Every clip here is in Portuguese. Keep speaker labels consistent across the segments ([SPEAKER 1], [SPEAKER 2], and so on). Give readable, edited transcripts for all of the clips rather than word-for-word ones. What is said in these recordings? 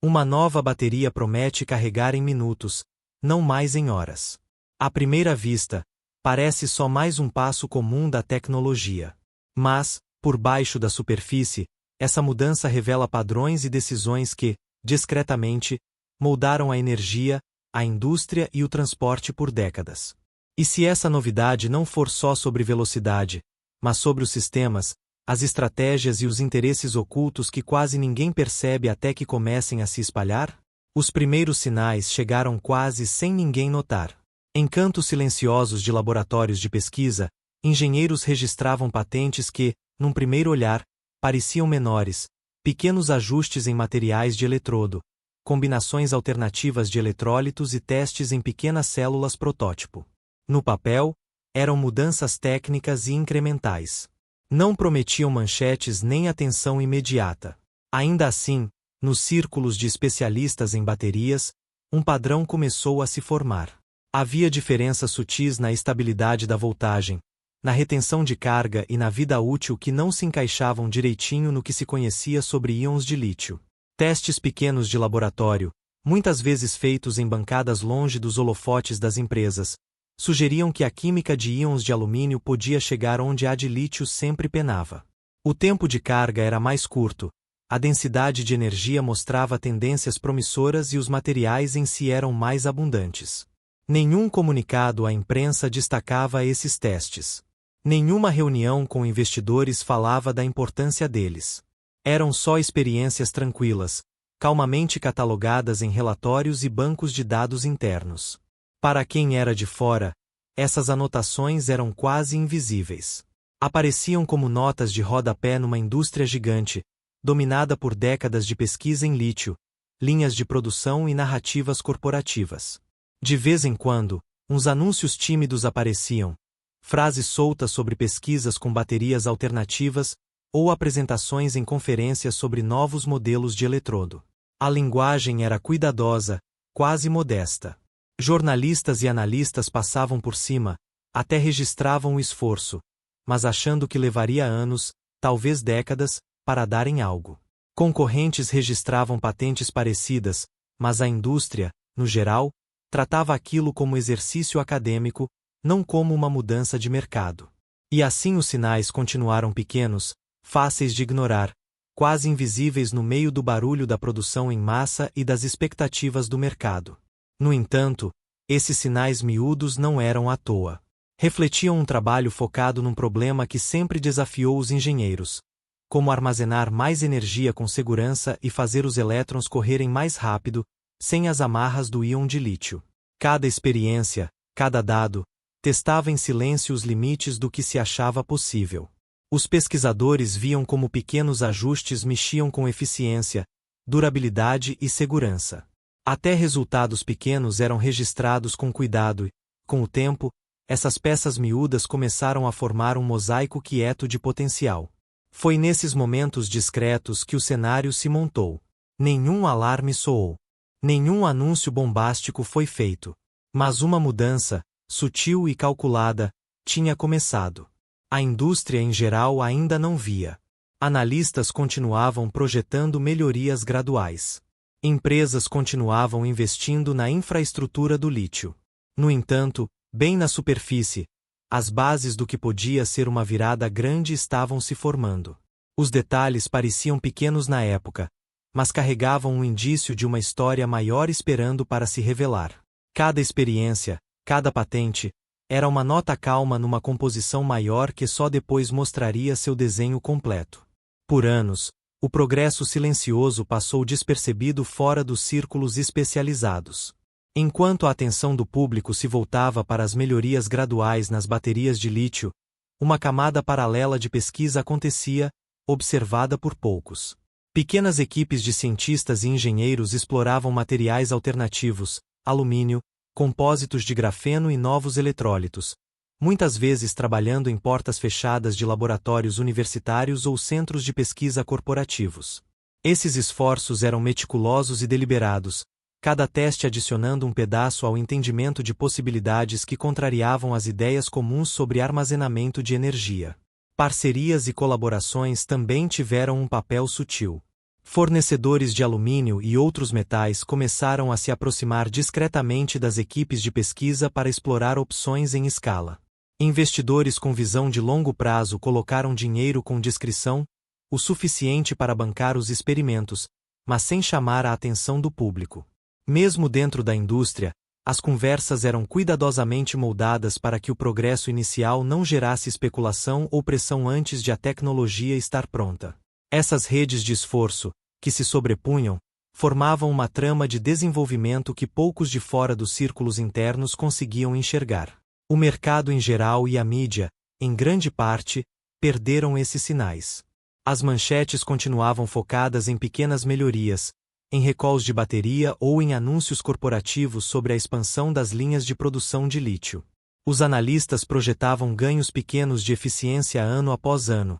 [SPEAKER 1] Uma nova bateria promete carregar em minutos, não mais em horas. À primeira vista, parece só mais um passo comum da tecnologia. Mas, por baixo da superfície, essa mudança revela padrões e decisões que, discretamente, moldaram a energia, a indústria e o transporte por décadas. E se essa novidade não for só sobre velocidade, mas sobre os sistemas, as estratégias e os interesses ocultos que quase ninguém percebe até que comecem a se espalhar? Os primeiros sinais chegaram quase sem ninguém notar. Em cantos silenciosos de laboratórios de pesquisa, engenheiros registravam patentes que, num primeiro olhar, pareciam menores, pequenos ajustes em materiais de eletrodo, combinações alternativas de eletrólitos e testes em pequenas células protótipo. No papel, eram mudanças técnicas e incrementais. Não prometiam manchetes nem atenção imediata. Ainda assim, nos círculos de especialistas em baterias, um padrão começou a se formar. Havia diferenças sutis na estabilidade da voltagem, na retenção de carga e na vida útil que não se encaixavam direitinho no que se conhecia sobre íons de lítio. Testes pequenos de laboratório, muitas vezes feitos em bancadas longe dos holofotes das empresas, sugeriam que a química de íons de alumínio podia chegar onde a de lítio sempre penava. O tempo de carga era mais curto, a densidade de energia mostrava tendências promissoras e os materiais em si eram mais abundantes. Nenhum comunicado à imprensa destacava esses testes. Nenhuma reunião com investidores falava da importância deles. Eram só experiências tranquilas, calmamente catalogadas em relatórios e bancos de dados internos. Para quem era de fora, essas anotações eram quase invisíveis. Apareciam como notas de rodapé numa indústria gigante, dominada por décadas de pesquisa em lítio, linhas de produção e narrativas corporativas. De vez em quando, uns anúncios tímidos apareciam, frases soltas sobre pesquisas com baterias alternativas ou apresentações em conferências sobre novos modelos de eletrodo. A linguagem era cuidadosa, quase modesta. Jornalistas e analistas passavam por cima, até registravam o esforço, mas achando que levaria anos, talvez décadas, para darem algo. Concorrentes registravam patentes parecidas, mas a indústria, no geral, tratava aquilo como exercício acadêmico, não como uma mudança de mercado. E assim os sinais continuaram pequenos, fáceis de ignorar, quase invisíveis no meio do barulho da produção em massa e das expectativas do mercado. No entanto, esses sinais miúdos não eram à toa. Refletiam um trabalho focado num problema que sempre desafiou os engenheiros: como armazenar mais energia com segurança e fazer os elétrons correrem mais rápido, sem as amarras do íon de lítio. Cada experiência, cada dado, testava em silêncio os limites do que se achava possível. Os pesquisadores viam como pequenos ajustes mexiam com eficiência, durabilidade e segurança. Até resultados pequenos eram registrados com cuidado e, com o tempo, essas peças miúdas começaram a formar um mosaico quieto de potencial. Foi nesses momentos discretos que o cenário se montou. Nenhum alarme soou. Nenhum anúncio bombástico foi feito. Mas uma mudança, sutil e calculada, tinha começado. A indústria em geral ainda não via. Analistas continuavam projetando melhorias graduais. Empresas continuavam investindo na infraestrutura do lítio. No entanto, bem na superfície, as bases do que podia ser uma virada grande estavam se formando. Os detalhes pareciam pequenos na época, mas carregavam um indício de uma história maior esperando para se revelar. Cada experiência, cada patente, era uma nota calma numa composição maior que só depois mostraria seu desenho completo. Por anos, o progresso silencioso passou despercebido fora dos círculos especializados. Enquanto a atenção do público se voltava para as melhorias graduais nas baterias de lítio, uma camada paralela de pesquisa acontecia, observada por poucos. Pequenas equipes de cientistas e engenheiros exploravam materiais alternativos, alumínio, compósitos de grafeno e novos eletrólitos, muitas vezes trabalhando em portas fechadas de laboratórios universitários ou centros de pesquisa corporativos. Esses esforços eram meticulosos e deliberados, cada teste adicionando um pedaço ao entendimento de possibilidades que contrariavam as ideias comuns sobre armazenamento de energia. Parcerias e colaborações também tiveram um papel sutil. Fornecedores de alumínio e outros metais começaram a se aproximar discretamente das equipes de pesquisa para explorar opções em escala. Investidores com visão de longo prazo colocaram dinheiro com discrição, o suficiente para bancar os experimentos, mas sem chamar a atenção do público. Mesmo dentro da indústria, as conversas eram cuidadosamente moldadas para que o progresso inicial não gerasse especulação ou pressão antes de a tecnologia estar pronta. Essas redes de esforço, que se sobrepunham, formavam uma trama de desenvolvimento que poucos de fora dos círculos internos conseguiam enxergar. O mercado em geral e a mídia, em grande parte, perderam esses sinais. As manchetes continuavam focadas em pequenas melhorias, em recalls de bateria ou em anúncios corporativos sobre a expansão das linhas de produção de lítio. Os analistas projetavam ganhos pequenos de eficiência ano após ano,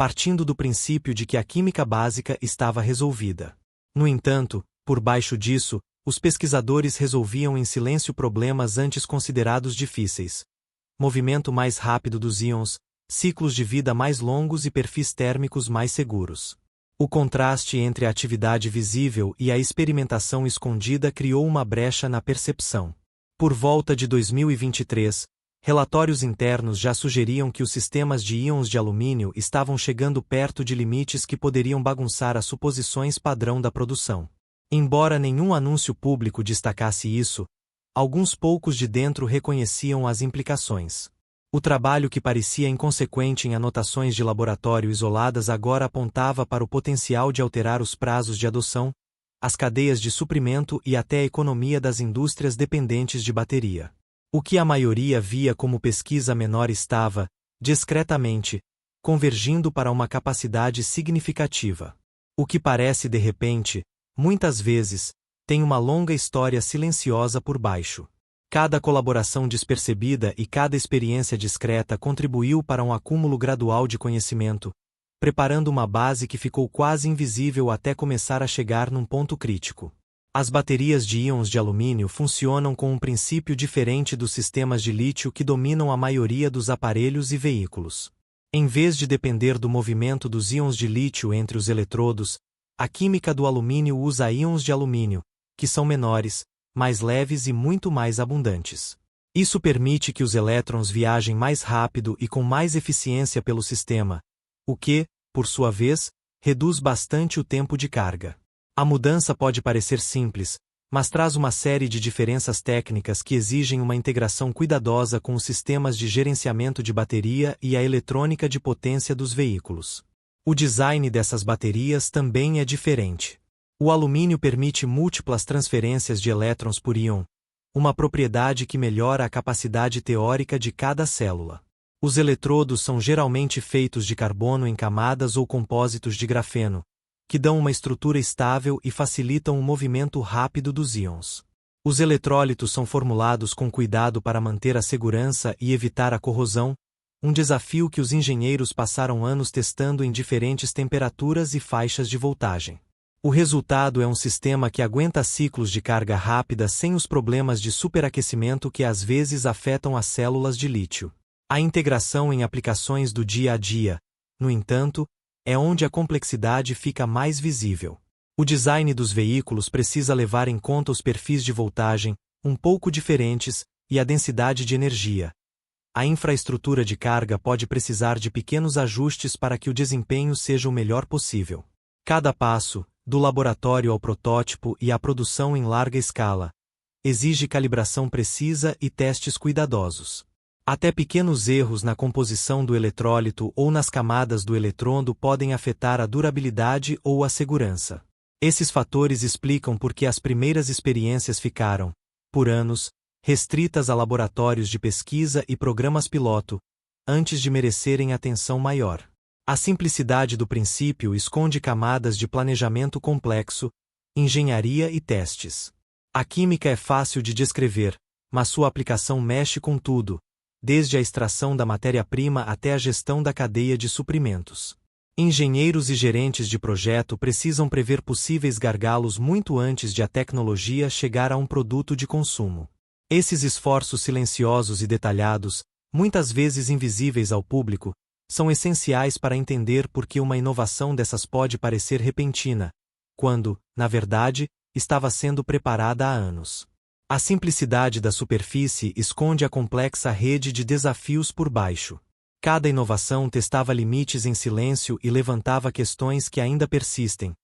[SPEAKER 1] partindo do princípio de que a química básica estava resolvida. No entanto, por baixo disso, os pesquisadores resolviam em silêncio problemas antes considerados difíceis. Movimento mais rápido dos íons, ciclos de vida mais longos e perfis térmicos mais seguros. O contraste entre a atividade visível e a experimentação escondida criou uma brecha na percepção. Por volta de 2023, relatórios internos já sugeriam que os sistemas de íons de alumínio estavam chegando perto de limites que poderiam bagunçar as suposições padrão da produção. Embora nenhum anúncio público destacasse isso, alguns poucos de dentro reconheciam as implicações. O trabalho que parecia inconsequente em anotações de laboratório isoladas agora apontava para o potencial de alterar os prazos de adoção, as cadeias de suprimento e até a economia das indústrias dependentes de bateria. O que a maioria via como pesquisa menor estava, discretamente, convergindo para uma capacidade significativa. O que parece de repente, muitas vezes, tem uma longa história silenciosa por baixo. Cada colaboração despercebida e cada experiência discreta contribuiu para um acúmulo gradual de conhecimento, preparando uma base que ficou quase invisível até começar a chegar num ponto crítico. As baterias de íons de alumínio funcionam com um princípio diferente dos sistemas de lítio que dominam a maioria dos aparelhos e veículos. Em vez de depender do movimento dos íons de lítio entre os eletrodos, a química do alumínio usa íons de alumínio, que são menores, mais leves e muito mais abundantes. Isso permite que os elétrons viajem mais rápido e com mais eficiência pelo sistema, o que, por sua vez, reduz bastante o tempo de carga. A mudança pode parecer simples, mas traz uma série de diferenças técnicas que exigem uma integração cuidadosa com os sistemas de gerenciamento de bateria e a eletrônica de potência dos veículos. O design dessas baterias também é diferente. O alumínio permite múltiplas transferências de elétrons por íon, uma propriedade que melhora a capacidade teórica de cada célula. Os eletrodos são geralmente feitos de carbono em camadas ou compósitos de grafeno, que dão uma estrutura estável e facilitam o movimento rápido dos íons. Os eletrólitos são formulados com cuidado para manter a segurança e evitar a corrosão, um desafio que os engenheiros passaram anos testando em diferentes temperaturas e faixas de voltagem. O resultado é um sistema que aguenta ciclos de carga rápida sem os problemas de superaquecimento que às vezes afetam as células de lítio. A integração em aplicações do dia a dia, no entanto, é onde a complexidade fica mais visível. O design dos veículos precisa levar em conta os perfis de voltagem, um pouco diferentes, e a densidade de energia. A infraestrutura de carga pode precisar de pequenos ajustes para que o desempenho seja o melhor possível. Cada passo, do laboratório ao protótipo e à produção em larga escala, exige calibração precisa e testes cuidadosos. Até pequenos erros na composição do eletrólito ou nas camadas do eletrodo podem afetar a durabilidade ou a segurança. Esses fatores explicam por que as primeiras experiências ficaram, por anos, restritas a laboratórios de pesquisa e programas piloto, antes de merecerem atenção maior. A simplicidade do princípio esconde camadas de planejamento complexo, engenharia e testes. A química é fácil de descrever, mas sua aplicação mexe com tudo, desde a extração da matéria-prima até a gestão da cadeia de suprimentos. Engenheiros e gerentes de projeto precisam prever possíveis gargalos muito antes de a tecnologia chegar a um produto de consumo. Esses esforços silenciosos e detalhados, muitas vezes invisíveis ao público, são essenciais para entender por que uma inovação dessas pode parecer repentina, quando, na verdade, estava sendo preparada há anos. A simplicidade da superfície esconde a complexa rede de desafios por baixo. Cada inovação testava limites em silêncio e levantava questões que ainda persistem,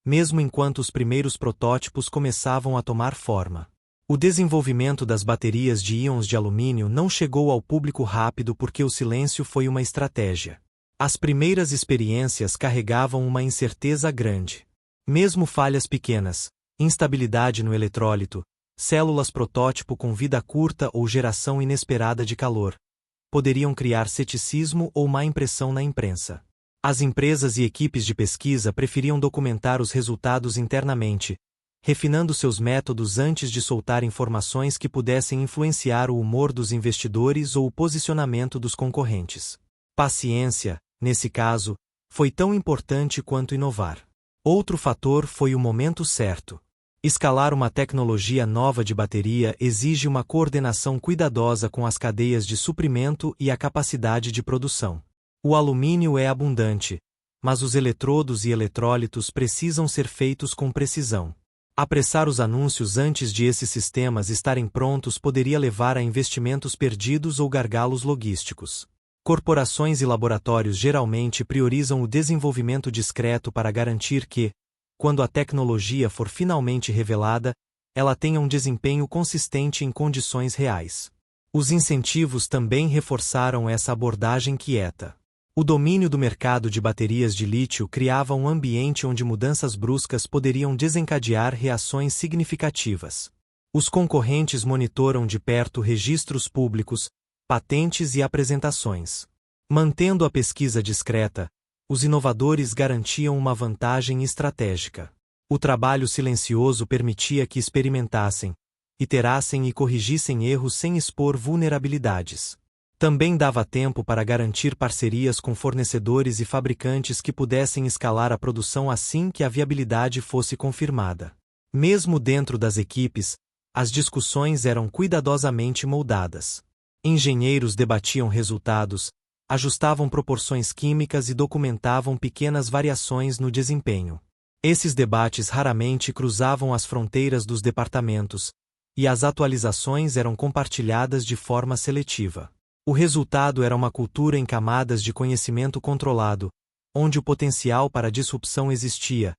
[SPEAKER 1] mesmo enquanto os primeiros protótipos começavam a tomar forma. O desenvolvimento das baterias de íons de alumínio não chegou ao público rápido porque o silêncio foi uma estratégia. As primeiras experiências carregavam uma incerteza grande. Mesmo falhas pequenas, instabilidade no eletrólito, células protótipo com vida curta ou geração inesperada de calor, poderiam criar ceticismo ou má impressão na imprensa. As empresas e equipes de pesquisa preferiam documentar os resultados internamente, refinando seus métodos antes de soltar informações que pudessem influenciar o humor dos investidores ou o posicionamento dos concorrentes. Paciência, nesse caso, foi tão importante quanto inovar. Outro fator foi o momento certo. Escalar uma tecnologia nova de bateria exige uma coordenação cuidadosa com as cadeias de suprimento e a capacidade de produção. O alumínio é abundante, mas os eletrodos e eletrólitos precisam ser feitos com precisão. Apressar os anúncios antes de esses sistemas estarem prontos poderia levar a investimentos perdidos ou gargalos logísticos. Corporações e laboratórios geralmente priorizam o desenvolvimento discreto para garantir que, quando a tecnologia for finalmente revelada, ela tenha um desempenho consistente em condições reais. Os incentivos também reforçaram essa abordagem quieta. O domínio do mercado de baterias de lítio criava um ambiente onde mudanças bruscas poderiam desencadear reações significativas. Os concorrentes monitoram de perto registros públicos, patentes e apresentações. Mantendo a pesquisa discreta, os inovadores garantiam uma vantagem estratégica. O trabalho silencioso permitia que experimentassem, iterassem e corrigissem erros sem expor vulnerabilidades. Também dava tempo para garantir parcerias com fornecedores e fabricantes que pudessem escalar a produção assim que a viabilidade fosse confirmada. Mesmo dentro das equipes, as discussões eram cuidadosamente moldadas. Engenheiros debatiam resultados, ajustavam proporções químicas e documentavam pequenas variações no desempenho. Esses debates raramente cruzavam as fronteiras dos departamentos, e as atualizações eram compartilhadas de forma seletiva. O resultado era uma cultura em camadas de conhecimento controlado, onde o potencial para disrupção existia,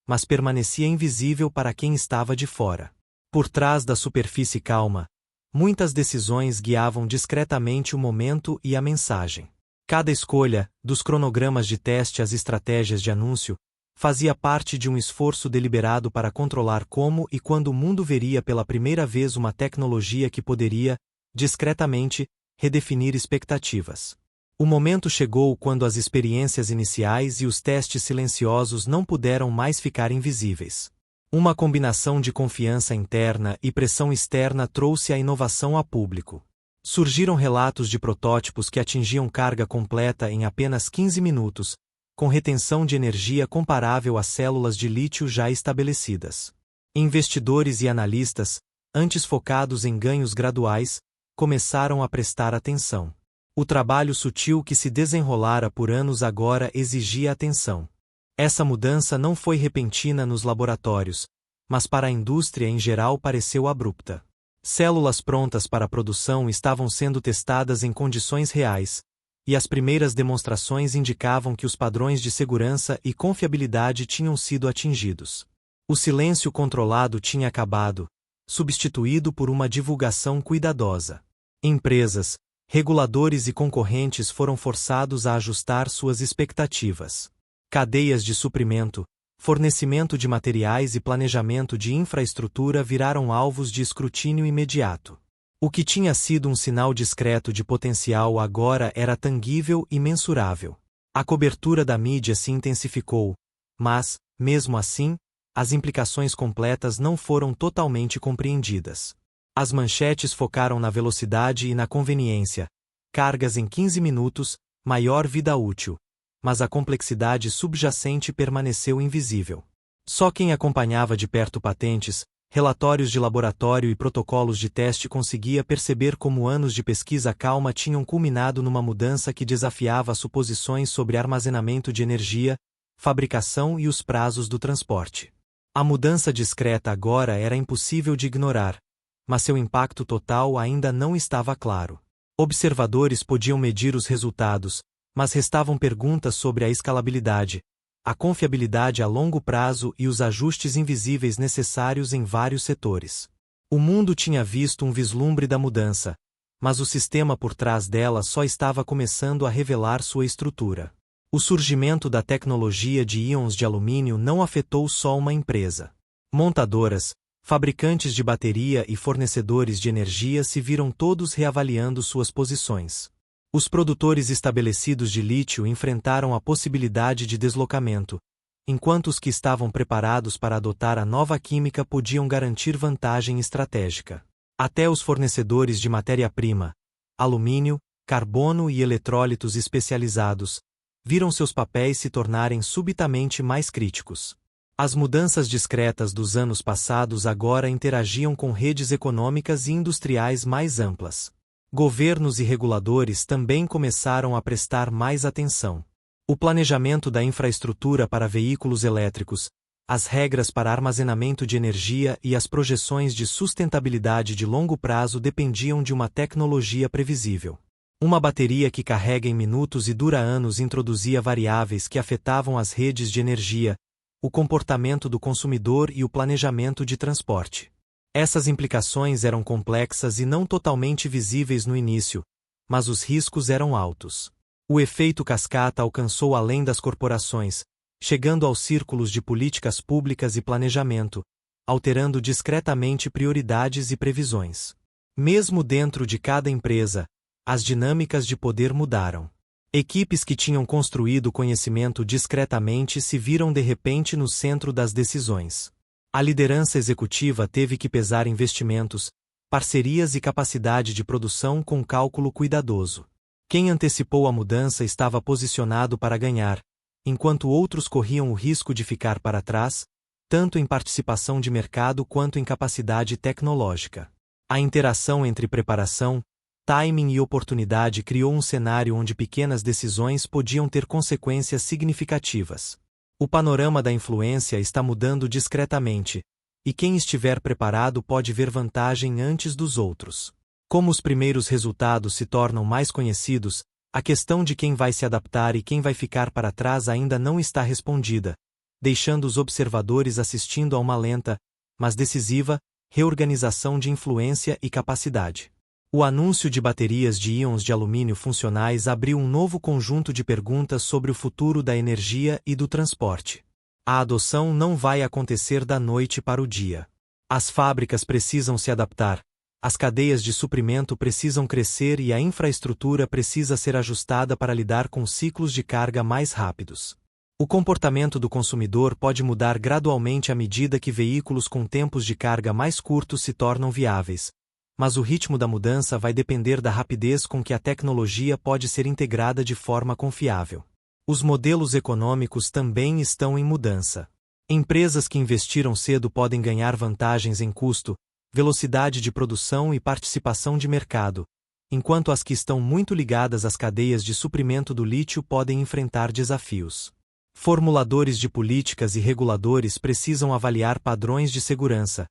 [SPEAKER 1] mas permanecia invisível para quem estava de fora. Por trás da superfície calma, muitas decisões guiavam discretamente o momento e a mensagem. Cada escolha, dos cronogramas de teste às estratégias de anúncio, fazia parte de um esforço deliberado para controlar como e quando o mundo veria pela primeira vez uma tecnologia que poderia, discretamente, redefinir expectativas. O momento chegou quando as experiências iniciais e os testes silenciosos não puderam mais ficar invisíveis. Uma combinação de confiança interna e pressão externa trouxe a inovação a público. Surgiram relatos de protótipos que atingiam carga completa em apenas 15 minutos, com retenção de energia comparável às células de lítio já estabelecidas. Investidores e analistas, antes focados em ganhos graduais, começaram a prestar atenção. O trabalho sutil que se desenrolara por anos agora exigia atenção. Essa mudança não foi repentina nos laboratórios, mas para a indústria em geral pareceu abrupta. Células prontas para a produção estavam sendo testadas em condições reais, e as primeiras demonstrações indicavam que os padrões de segurança e confiabilidade tinham sido atingidos. O silêncio controlado tinha acabado, substituído por uma divulgação cuidadosa. Empresas, reguladores e concorrentes foram forçados a ajustar suas expectativas. Cadeias de suprimento, fornecimento de materiais e planejamento de infraestrutura viraram alvos de escrutínio imediato. O que tinha sido um sinal discreto de potencial agora era tangível e mensurável. A cobertura da mídia se intensificou, mas, mesmo assim, as implicações completas não foram totalmente compreendidas. As manchetes focaram na velocidade e na conveniência, cargas em 15 minutos, maior vida útil, mas a complexidade subjacente permaneceu invisível. Só quem acompanhava de perto patentes, relatórios de laboratório e protocolos de teste conseguia perceber como anos de pesquisa calma tinham culminado numa mudança que desafiava as suposições sobre armazenamento de energia, fabricação e os prazos do transporte. A mudança discreta agora era impossível de ignorar, mas seu impacto total ainda não estava claro. Observadores podiam medir os resultados, mas restavam perguntas sobre a escalabilidade, a confiabilidade a longo prazo e os ajustes invisíveis necessários em vários setores. O mundo tinha visto um vislumbre da mudança, mas o sistema por trás dela só estava começando a revelar sua estrutura. O surgimento da tecnologia de íons de alumínio não afetou só uma empresa. Montadoras, fabricantes de bateria e fornecedores de energia se viram todos reavaliando suas posições. Os produtores estabelecidos de lítio enfrentaram a possibilidade de deslocamento, enquanto os que estavam preparados para adotar a nova química podiam garantir vantagem estratégica. Até os fornecedores de matéria-prima, alumínio, carbono e eletrólitos especializados, viram seus papéis se tornarem subitamente mais críticos. As mudanças discretas dos anos passados agora interagiam com redes econômicas e industriais mais amplas. Governos e reguladores também começaram a prestar mais atenção. O planejamento da infraestrutura para veículos elétricos, as regras para armazenamento de energia e as projeções de sustentabilidade de longo prazo dependiam de uma tecnologia previsível. Uma bateria que carrega em minutos e dura anos introduzia variáveis que afetavam as redes de energia, o comportamento do consumidor e o planejamento de transporte. Essas implicações eram complexas e não totalmente visíveis no início, mas os riscos eram altos. O efeito cascata alcançou além das corporações, chegando aos círculos de políticas públicas e planejamento, alterando discretamente prioridades e previsões. Mesmo dentro de cada empresa, as dinâmicas de poder mudaram. Equipes que tinham construído conhecimento discretamente se viram de repente no centro das decisões. A liderança executiva teve que pesar investimentos, parcerias e capacidade de produção com cálculo cuidadoso. Quem antecipou a mudança estava posicionado para ganhar, enquanto outros corriam o risco de ficar para trás, tanto em participação de mercado quanto em capacidade tecnológica. A interação entre preparação, timing e oportunidade criou um cenário onde pequenas decisões podiam ter consequências significativas. O panorama da influência está mudando discretamente, e quem estiver preparado pode ver vantagem antes dos outros. Como os primeiros resultados se tornam mais conhecidos, a questão de quem vai se adaptar e quem vai ficar para trás ainda não está respondida, deixando os observadores assistindo a uma lenta, mas decisiva, reorganização de influência e capacidade. O anúncio de baterias de íons de alumínio funcionais abriu um novo conjunto de perguntas sobre o futuro da energia e do transporte. A adoção não vai acontecer da noite para o dia. As fábricas precisam se adaptar, as cadeias de suprimento precisam crescer e a infraestrutura precisa ser ajustada para lidar com ciclos de carga mais rápidos. O comportamento do consumidor pode mudar gradualmente à medida que veículos com tempos de carga mais curtos se tornam viáveis, mas o ritmo da mudança vai depender da rapidez com que a tecnologia pode ser integrada de forma confiável. Os modelos econômicos também estão em mudança. Empresas que investiram cedo podem ganhar vantagens em custo, velocidade de produção e participação de mercado, enquanto as que estão muito ligadas às cadeias de suprimento do lítio podem enfrentar desafios. Formuladores de políticas e reguladores precisam avaliar padrões de segurança,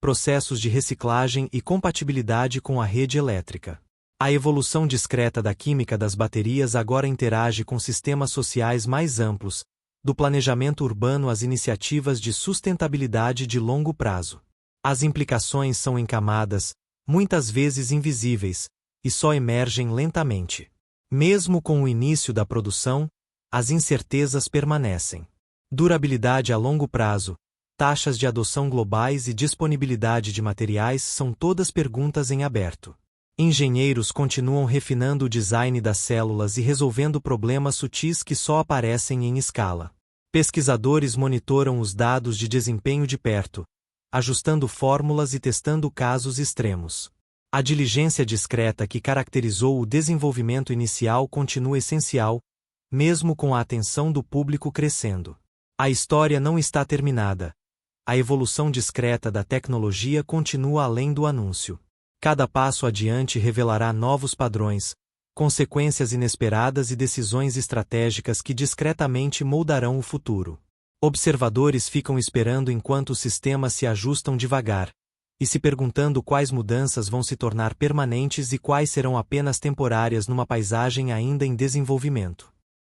[SPEAKER 1] processos de reciclagem e compatibilidade com a rede elétrica. A evolução discreta da química das baterias agora interage com sistemas sociais mais amplos, do planejamento urbano às iniciativas de sustentabilidade de longo prazo. As implicações são em camadas, muitas vezes invisíveis, e só emergem lentamente. Mesmo com o início da produção, as incertezas permanecem. Durabilidade a longo prazo, taxas de adoção globais e disponibilidade de materiais são todas perguntas em aberto. Engenheiros continuam refinando o design das células e resolvendo problemas sutis que só aparecem em escala. Pesquisadores monitoram os dados de desempenho de perto, ajustando fórmulas e testando casos extremos. A diligência discreta que caracterizou o desenvolvimento inicial continua essencial, mesmo com a atenção do público crescendo. A história não está terminada. A evolução discreta da tecnologia continua além do anúncio. Cada passo adiante revelará novos padrões, consequências inesperadas e decisões estratégicas que discretamente moldarão o futuro. Observadores ficam esperando enquanto os sistemas se ajustam devagar, e se perguntando quais mudanças vão se tornar permanentes e quais serão apenas temporárias numa paisagem ainda em desenvolvimento.